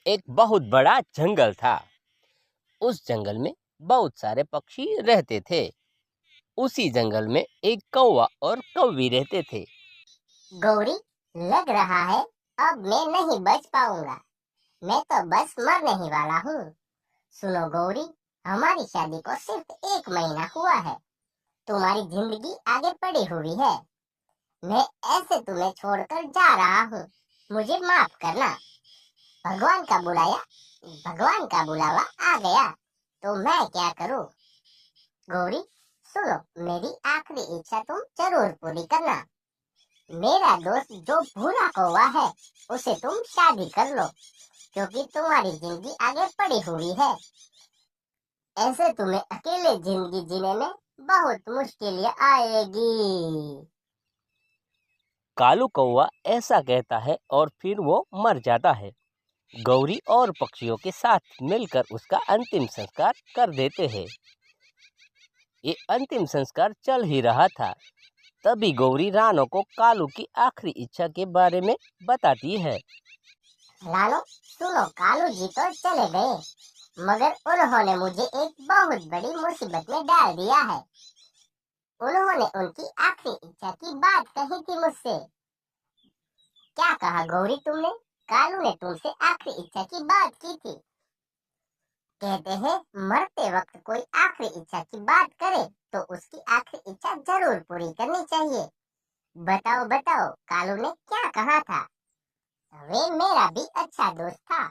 एक बहुत बड़ा जंगल था। उस जंगल में बहुत सारे पक्षी रहते थे। उसी जंगल में एक कौवा और कौवी रहते थे। गौरी, लग रहा है अब मैं नहीं बच पाऊंगा। मैं तो बस मरने ही वाला हूँ। सुनो गौरी, हमारी शादी को सिर्फ 1 महीना हुआ है। तुम्हारी जिंदगी आगे पड़ी हुई है। मैं ऐसे तुम्हें छोड़कर जा रहा हूँ। मुझे माफ करना। भगवान का बुलाया, भगवान का बुलावा आ गया तो मैं क्या करूँ। गौरी, सुनो, मेरी आखिरी इच्छा तुम जरूर पूरी करना। मेरा दोस्त जो भूरा कौवा है, उसे तुम शादी कर लो, क्योंकि तुम्हारी जिंदगी आगे पड़ी हुई है। ऐसे तुम्हें अकेले जिंदगी जीने में बहुत मुश्किलें आएगी। कालू कौवा ऐसा कहता है और फिर वो मर जाता है। गौरी और पक्षियों के साथ मिलकर उसका अंतिम संस्कार कर देते हैं। ये अंतिम संस्कार चल ही रहा था, तभी गौरी रानो को कालू की आखिरी इच्छा के बारे में बताती है। रानो, सुनो, कालू जी तो चले गए, मगर उन्होंने मुझे एक बहुत बड़ी मुसीबत में डाल दिया है। उन्होंने उनकी आखिरी इच्छा की बात कही थी मुझसे। क्या कहा गौरी तुमने? कालू ने तुमसे आखिरी इच्छा की बात की थी। कहते हैं मरते वक्त कोई आखिरी इच्छा की बात करे तो उसकी आखिरी इच्छा जरूर पूरी करनी चाहिए। बताओ बताओ, कालू ने क्या कहा था? वे मेरा भी अच्छा दोस्त था।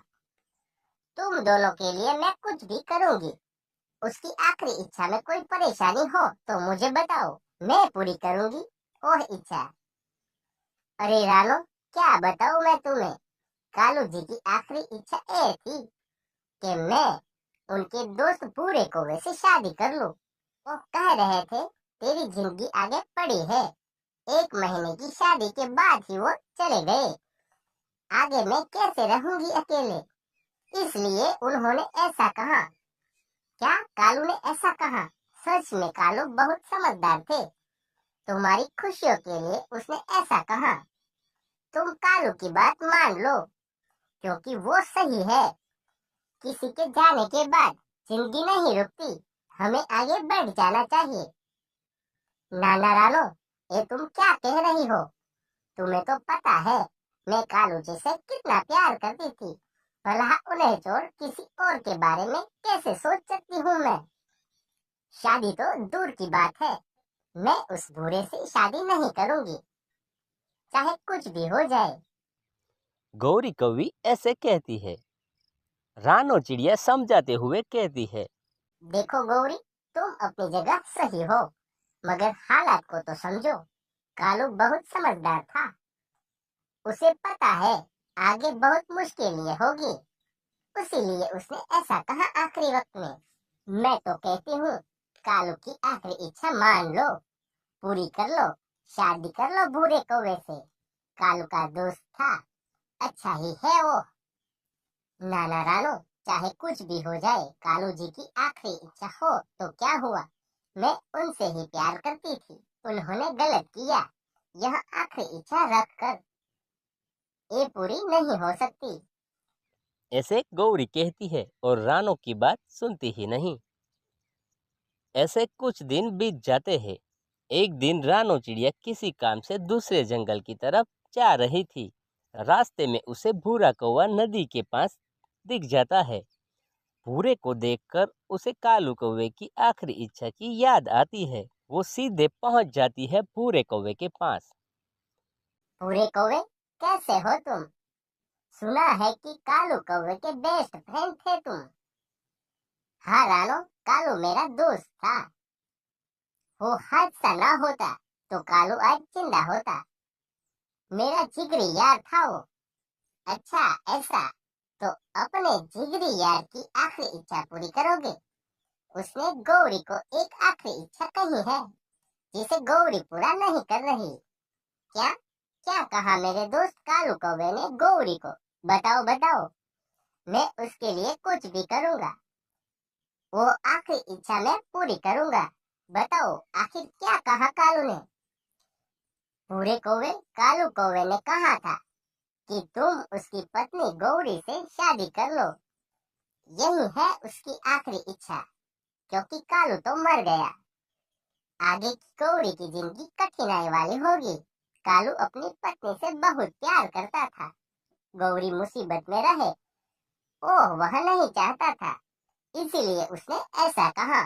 तुम दोनों के लिए मैं कुछ भी करूंगी। उसकी आखिरी इच्छा में कोई परेशानी हो तो मुझे बताओ, मैं पूरी करूंगी वह इच्छा। अरे रानो, क्या बताऊं मैं तुम्हें। कालू जी की आखिरी इच्छा ये थी कि मैं उनके दोस्त बूढ़े कौवे से शादी कर लूं। वो कह रहे थे तेरी जिंदगी आगे पड़ी है। 1 महीने की शादी के बाद ही वो चले गए। आगे मैं कैसे रहूंगी अकेले, इसलिए उन्होंने ऐसा कहा। क्या कालू ने ऐसा कहा? सच में कालू बहुत समझदार थे। तुम्हारी खुशियों के लिए उसने ऐसा कहा। तुम कालू की बात मान लो, क्योंकि वो सही है। किसी के जाने के बाद जिंदगी नहीं रुकती, हमें आगे बढ़ जाना चाहिए। नाना रानो, ये तुम क्या कह रही हो? तुम्हें तो पता है मैं कालू जी से कितना प्यार करती थी। भला उन्हें छोड़ किसी और के बारे में कैसे सोच सकती हूँ मैं? शादी तो दूर की बात है, मैं उस बूढ़े से शादी नहीं करूंगी, चाहे कुछ भी हो जाए। गौरी कौवी ऐसे कहती है। रानो चिड़िया समझाते हुए कहती है। देखो गौरी, तुम अपनी जगह सही हो, मगर हालात को तो समझो। कालू बहुत समझदार था। उसे पता है आगे बहुत मुश्किलें होगी, इसीलिए उसने ऐसा कहा आखिरी वक्त में। मैं तो कहती हूँ कालू की आखिरी इच्छा मान लो, पूरी कर लो, शादी कर लो बूढ़े कौवे से। कालू का दोस्त था, अच्छा ही है वो। नाना रानो, चाहे कुछ भी हो जाए, कालू जी की आखिरी इच्छा हो तो क्या हुआ? मैं उनसे ही प्यार करती थी, उन्होंने गलत किया। यह आखिरी इच्छा रख कर ये पूरी नहीं हो सकती। ऐसे गौरी कहती है और रानो की बात सुनती ही नहीं। ऐसे कुछ दिन बीत जाते हैं। एक दिन रानो चिड़िया किसी काम से दूसरे जंगल की तरफ जा रही थी। रास्ते में उसे भूरा कौवा नदी के पास दिख जाता है। भूरे को देखकर उसे कालू कौवे की आखिरी इच्छा की याद आती है। वो सीधे पहुंच जाती है भूरे कौवे के पास। पूरे कौवे, कैसे हो तुम? सुना है कि कालू कौवे के बेस्ट फ्रेंड थे तुम। हाँ रानो, कालू मेरा दोस्त था। वो हादसा ना होता तो कालू आज जिंदा होता। मेरा जिगरी यार था वो। अच्छा, ऐसा तो अपने जिगरी यार की आखिरी इच्छा पूरी करोगे? उसने गौरी को एक आखिरी इच्छा कही है, जिसे गौरी पूरा नहीं कर रही। क्या क्या कहा मेरे दोस्त कालू कौवे ने गौरी को? बताओ बताओ, मैं उसके लिए कुछ भी करूंगा। वो आखिरी इच्छा मैं पूरी करूंगा। बताओ आखिर क्या कहा कालू ने? पूरे कौवे, कालू कौवे ने कहा था कि तुम उसकी पत्नी गौरी से शादी कर लो। यही है उसकी आखिरी इच्छा, क्योंकि कालू तो मर गया। आगे की गौरी की जिंदगी कठिनाई वाली होगी। कालू अपनी पत्नी से बहुत प्यार करता था। गौरी मुसीबत में रहे, ओह वह नहीं चाहता था, इसीलिए उसने ऐसा कहा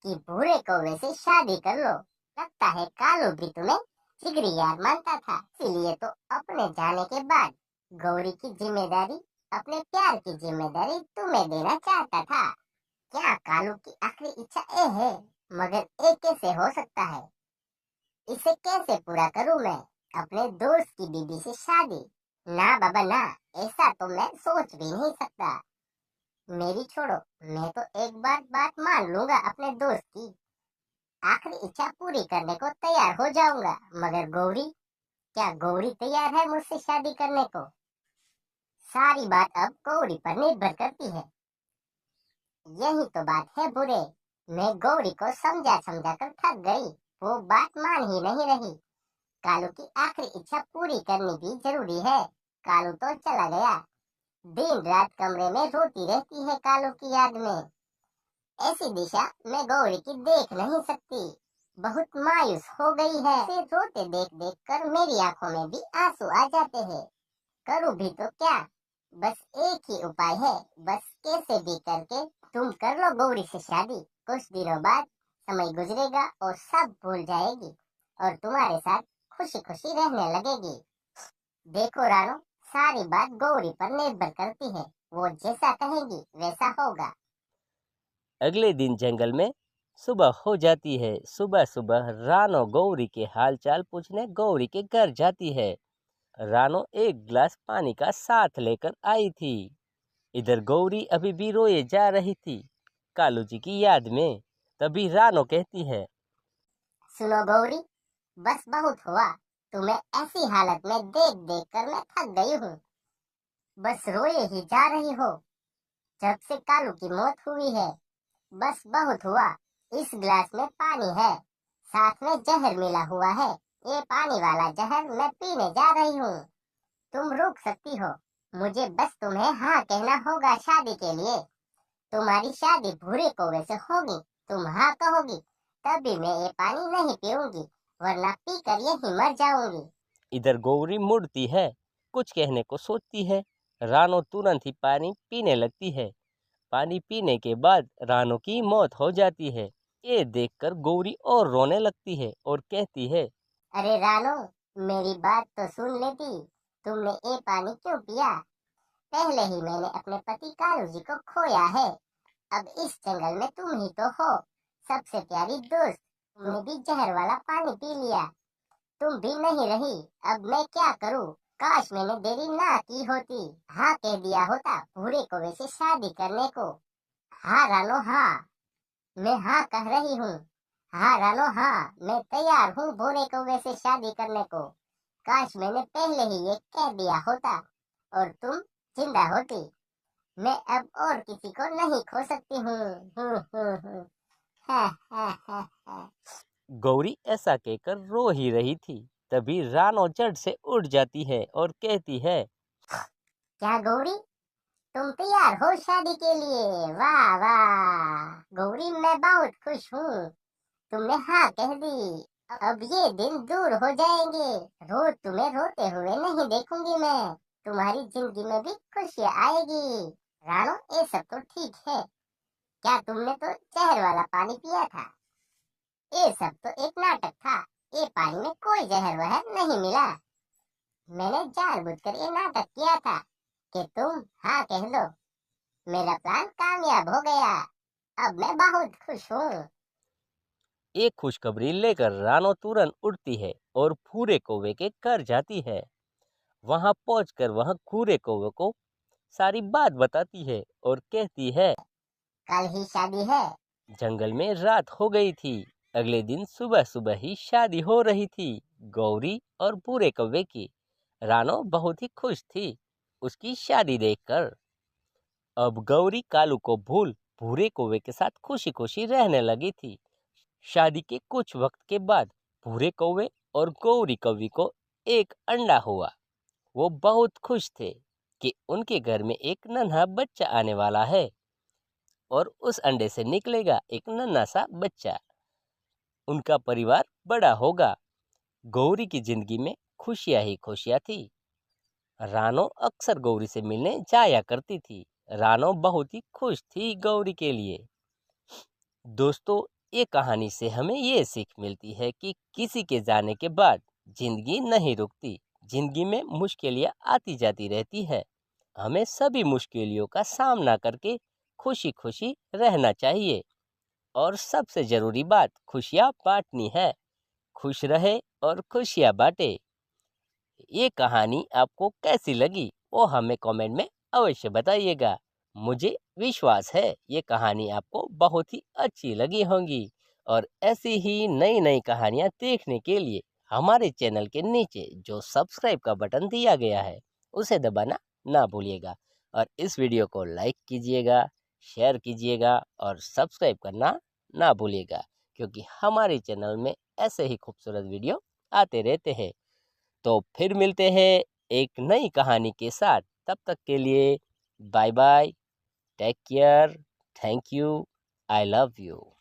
कि भूरे कौवे से शादी कर लो। लगता है कालू भी तुम्हें जिगरी यार मानता था, इसीलिए तो अपने जाने के बाद गौरी की जिम्मेदारी, अपने प्यार की जिम्मेदारी तुम्हें देना चाहता था। क्या कालू की आखिरी इच्छा ये है? मगर ये कैसे हो सकता है? इसे कैसे पूरा करूं मैं? अपने दोस्त की बीबी से शादी? ना बाबा ना, ऐसा तो मैं सोच भी नहीं सकता। मेरी छोड़ो, मैं तो एक बार बात मान लूंगा अपने दोस्त की, आखिरी इच्छा पूरी करने को तैयार हो जाऊंगा। मगर गौरी, क्या गौरी तैयार है मुझसे शादी करने को? सारी बात अब गौरी पर निर्भर करती है। यही तो बात है बुरे, मैं गौरी को समझा समझा कर थक गई, वो बात मान ही नहीं रही। कालू की आखिरी इच्छा पूरी करनी भी जरूरी है। कालू तो चला गया, दिन रात कमरे में रोती रहती है कालू की याद में। ऐसी दिशा मैं गौरी की देख नहीं सकती, बहुत मायूस हो गई है। उसे रोते देख देख कर मेरी आंखों में भी आंसू आ जाते हैं। करूँ भी तो क्या? बस एक ही उपाय है, बस कैसे भी करके तुम कर लो गौरी से शादी। कुछ दिनों बाद समय गुजरेगा और सब भूल जाएगी और तुम्हारे साथ खुशी खुशी रहने लगेगी। देखो रानो, सारी बात गौरी पर निर्भर करती है, वो जैसा कहेगी वैसा होगा। अगले दिन जंगल में सुबह हो जाती है। सुबह सुबह रानो गौरी के हालचाल पूछने गौरी के घर जाती है। रानो एक गिलास पानी का साथ लेकर आई थी। इधर गौरी अभी भी रोए जा रही थी कालू जी की याद में। तभी रानो कहती है, सुनो गौरी, बस बहुत हुआ, तुम्हें ऐसी हालत में देख देख कर मैं थक गई हूँ। बस रोए ही जा रही हो जब से कालू की मौत हुई है। बस बहुत हुआ, इस गिलास में पानी है, साथ में जहर मिला हुआ है। ये पानी वाला जहर मैं पीने जा रही हूँ। तुम रुक सकती हो, मुझे बस तुम्हें हाँ कहना होगा शादी के लिए। तुम्हारी शादी भूरे कौवे से होगी, तुम हाँ कहोगी तभी मैं ये पानी नहीं पीऊंगी, वरना पीकर यही मर जाऊंगी। इधर गौरी मुड़ती है, कुछ कहने को सोचती है। रानो तुरंत ही पानी पीने लगती है। पानी पीने के बाद रानो की मौत हो जाती है। ये देखकर गौरी और रोने लगती है और कहती है, अरे रानो, मेरी बात तो सुन लेती, तुमने ये पानी क्यों पिया? पहले ही मैंने अपने पति कालू जी को खोया है, अब इस जंगल में तुम ही तो हो सबसे प्यारी दोस्त। तुमने भी जहर वाला पानी पी लिया, तुम भी नहीं रही, अब मैं क्या करूं? काश मैंने देरी ना की होती, हाँ कह दिया होता भूरे कौवे से शादी करने को। हाँ रानो हाँ, मैं हाँ कह रही हूँ। हाँ रानो हाँ, मैं तैयार हूँ भूरे कौवे से शादी करने को। काश मैंने पहले ही ये कह दिया होता और तुम जिंदा होती। मैं अब और किसी को नहीं खो सकती हूँ। हाँ हाँ हाँ हाँ। गौरी ऐसा कहकर रो ही रही थी। तभी रानो झट से उठ जाती है और कहती है, क्या गौरी, तुम तैयार हो शादी के लिए? वाह वाह गौरी, मैं बहुत खुश हूँ, तुमने हाँ कह दी। अब ये दिन दूर हो जाएंगे, रोज तुम्हें रोते हुए नहीं देखूंगी मैं, तुम्हारी जिंदगी में भी खुशियाँ आएगी। रानो, ये सब तो ठीक है, क्या तुमने तो जहर वाला पानी पिया था? ये सब तो एक नाटक था, ये पानी में कोई जहर वहर नहीं मिला। मैंने जानबूझकर ये नाटक किया था कि तुम हाँ कह दो। मेरा प्लान कामयाब हो गया, अब मैं बहुत खुश हूँ। एक खुशखबरी लेकर रानो तुरंत उठती है और भूरे कौवे के घर जाती है। वहां पहुंचकर वह भूरे कौवे को सारी बात बताती है और कहती है, कल ही शादी है। जंगल में रात हो गई थी। अगले दिन सुबह सुबह ही शादी हो रही थी, गौरी और भूरे कौवे की। रानो बहुत ही खुश थी उसकी शादी देखकर। अब गौरी कालू को भूल भूरे कौवे के साथ खुशी खुशी रहने लगी थी। शादी के कुछ वक्त के बाद भूरे कौवे और गौरी कौवी को एक अंडा हुआ। वो बहुत खुश थे कि उनके घर में एक नन्हा बच्चा आने वाला है और उस अंडे से निकलेगा एक नन्हा सा बच्चा। उनका परिवार बड़ा होगा। गौरी की जिंदगी में खुशियां ही खुशियां थी। रानो अक्सर गौरी से मिलने जाया करती थी। रानो बहुत ही खुश थी गौरी के लिए। दोस्तों, ये कहानी से हमें ये सीख मिलती है कि किसी के जाने के बाद जिंदगी नहीं रुकती। जिंदगी में मुश्किलें आती जाती रहती है। हमें सभी मुश्किलों का सामना करके खुशी खुशी रहना चाहिए। और सबसे जरूरी बात, खुशियाँ बांटनी है। खुश रहे और खुशियाँ बांटे। ये कहानी आपको कैसी लगी वो हमें कमेंट में अवश्य बताइएगा। मुझे विश्वास है ये कहानी आपको बहुत ही अच्छी लगी होंगी। और ऐसी ही नई नई कहानियाँ देखने के लिए हमारे चैनल के नीचे जो सब्सक्राइब का बटन दिया गया है उसे दबाना ना भूलिएगा। और इस वीडियो को लाइक कीजिएगा, शेयर कीजिएगा और सब्सक्राइब करना ना भूलिएगा, क्योंकि हमारे चैनल में ऐसे ही खूबसूरत वीडियो आते रहते हैं। तो फिर मिलते हैं एक नई कहानी के साथ। तब तक के लिए bye bye, take care, thank you, I love you.